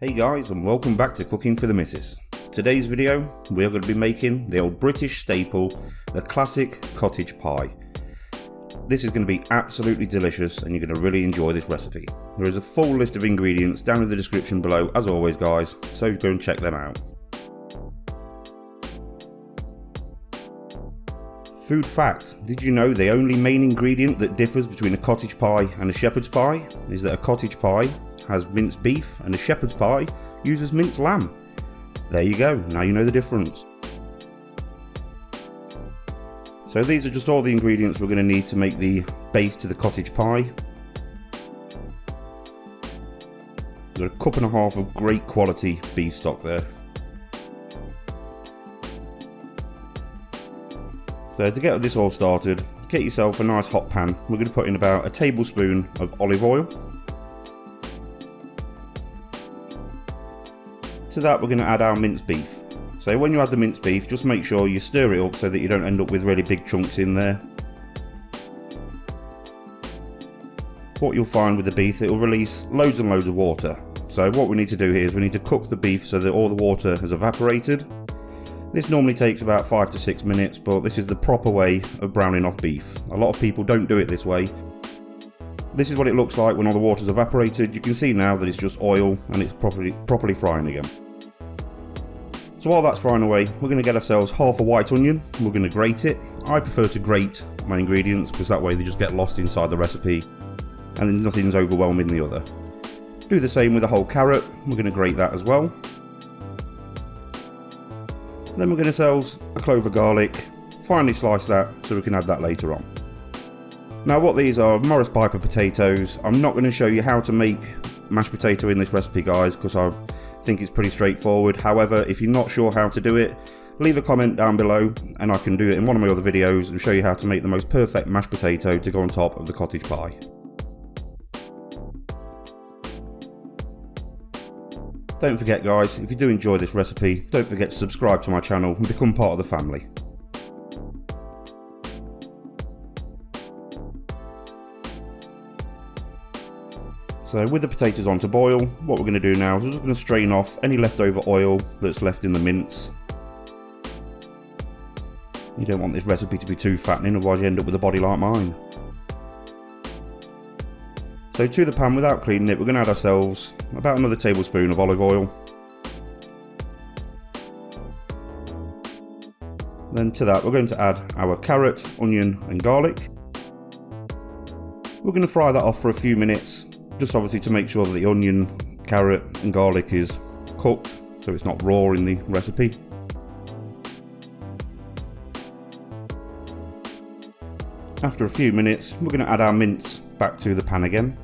Hey guys, and welcome back to Cooking for the Missus. Today's video we are going to be making the old British staple, the classic cottage pie. This is going to be absolutely delicious and you're going to really enjoy this recipe. There is a full list of ingredients down in the description below as always guys, so go and check them out. Food fact, did you know the only main ingredient that differs between a cottage pie and a shepherd's pie is that a cottage pie has minced beef and a shepherd's pie uses minced lamb? There you go, now you know the difference. So these are just all the ingredients we're going to need to make the base to the cottage pie. Got a cup and a half of great quality beef stock there. So to get this all started, get yourself a nice hot pan. We're going to put in about a tablespoon of olive oil. To that we're going to add our minced beef. So when you add the minced beef, just make sure you stir it up so that you don't end up with really big chunks in there. What you'll find with the beef, it will release loads and loads of water. So what we need to do here is we need to cook the beef so that all the water has evaporated. This normally takes about 5 to 6 minutes, but this is the proper way of browning off beef. A lot of people don't do it this way. This is what it looks like when all the water's evaporated. You can see now that it's just oil and it's properly frying again. So while that's frying away, we're going to get ourselves half a white onion. We're going to grate it. I prefer to grate my ingredients because that way they just get lost inside the recipe and then nothing's overwhelming the other. Do the same with a whole carrot. We're going to grate that as well. Then we're going to ourselves a clove of garlic. Finely slice that so we can add that later on. Now what these are, Morris Piper potatoes. I'm not going to show you how to make mashed potato in this recipe guys because I think it's pretty straightforward. However, if you're not sure how to do it, leave a comment down below and I can do it in one of my other videos and show you how to make the most perfect mashed potato to go on top of the cottage pie. Don't forget guys, if you do enjoy this recipe, don't forget to subscribe to my channel and become part of the family. So with the potatoes on to boil, what we're going to do now is we're just going to strain off any leftover oil that's left in the mince. You don't want this recipe to be too fattening, otherwise you end up with a body like mine. So to the pan, without cleaning it, we're going to add ourselves about another tablespoon of olive oil. Then to that we're going to add our carrot, onion and garlic. We're going to fry that off for a few minutes, just obviously to make sure that the onion, carrot and garlic is cooked so it's not raw in the recipe. After a few minutes we're going to add our mince back to the pan again.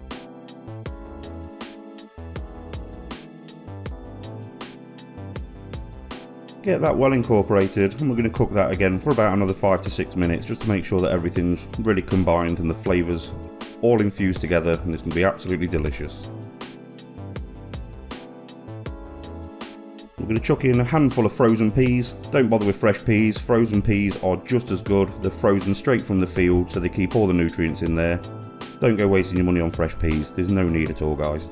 Get that well incorporated and we're going to cook that again for about another 5 to 6 minutes just to make sure that everything's really combined and the flavours all infused together, and it's going to be absolutely delicious. We're going to chuck in a handful of frozen peas. Don't bother with fresh peas, frozen peas are just as good. They're frozen straight from the field so they keep all the nutrients in there. Don't go wasting your money on fresh peas, there's no need at all guys.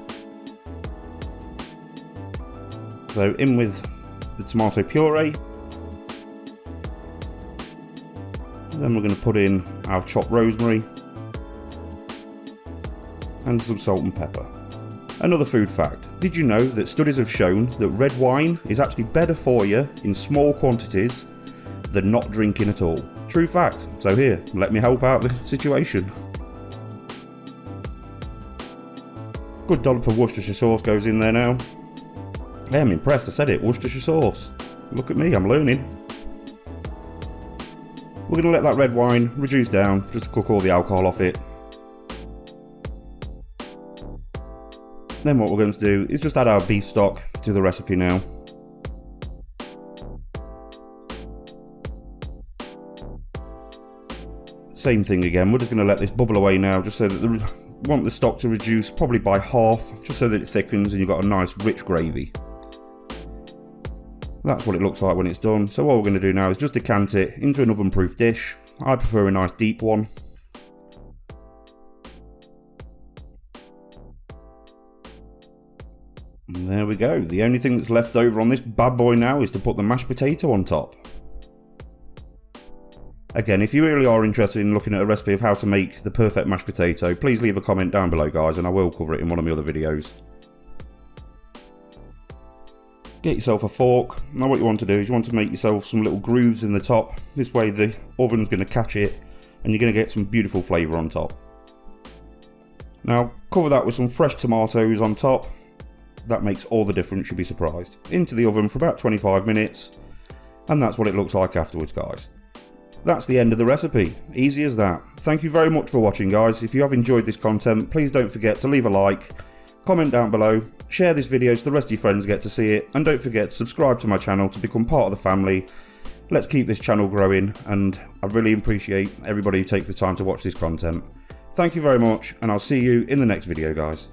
So in with the tomato puree. Then we're going to put in our chopped rosemary and some salt and pepper. Another food fact, did you know that studies have shown that red wine is actually better for you in small quantities than not drinking at all? True fact. So here, let me help out the situation. Good dollop of Worcestershire sauce goes in there now. Hey, I'm impressed, I said it, Worcestershire sauce. Look at me, I'm learning. We're going to let that red wine reduce down just to cook all the alcohol off it. Then what we're going to do is just add our beef stock to the recipe now. Same thing again, we're just going to let this bubble away now just so that we want the stock to reduce probably by half, just so that it thickens and you've got a nice rich gravy. That's what it looks like when it's done. So what we're going to do now is just decant it into an oven proof dish. I prefer a nice deep one. And there we go. The only thing that's left over on this bad boy now is to put the mashed potato on top. Again, if you really are interested in looking at a recipe of how to make the perfect mashed potato, please leave a comment down below, guys, and I will cover it in one of my other videos. Get yourself a fork. Now what you want to do is you want to make yourself some little grooves in the top. This way the oven's going to catch it and you're going to get some beautiful flavour on top. Now cover that with some fresh tomatoes on top. That makes all the difference, you'll be surprised. Into the oven for about 25 minutes, and that's what it looks like afterwards, guys. That's the end of the recipe. Easy as that. Thank you very much for watching, guys. If you have enjoyed this content, please don't forget to leave a like, comment down below, share this video so the rest of your friends get to see it, and don't forget to subscribe to my channel to become part of the family. Let's keep this channel growing, and I really appreciate everybody who takes the time to watch this content. Thank you very much, and I'll see you in the next video, guys.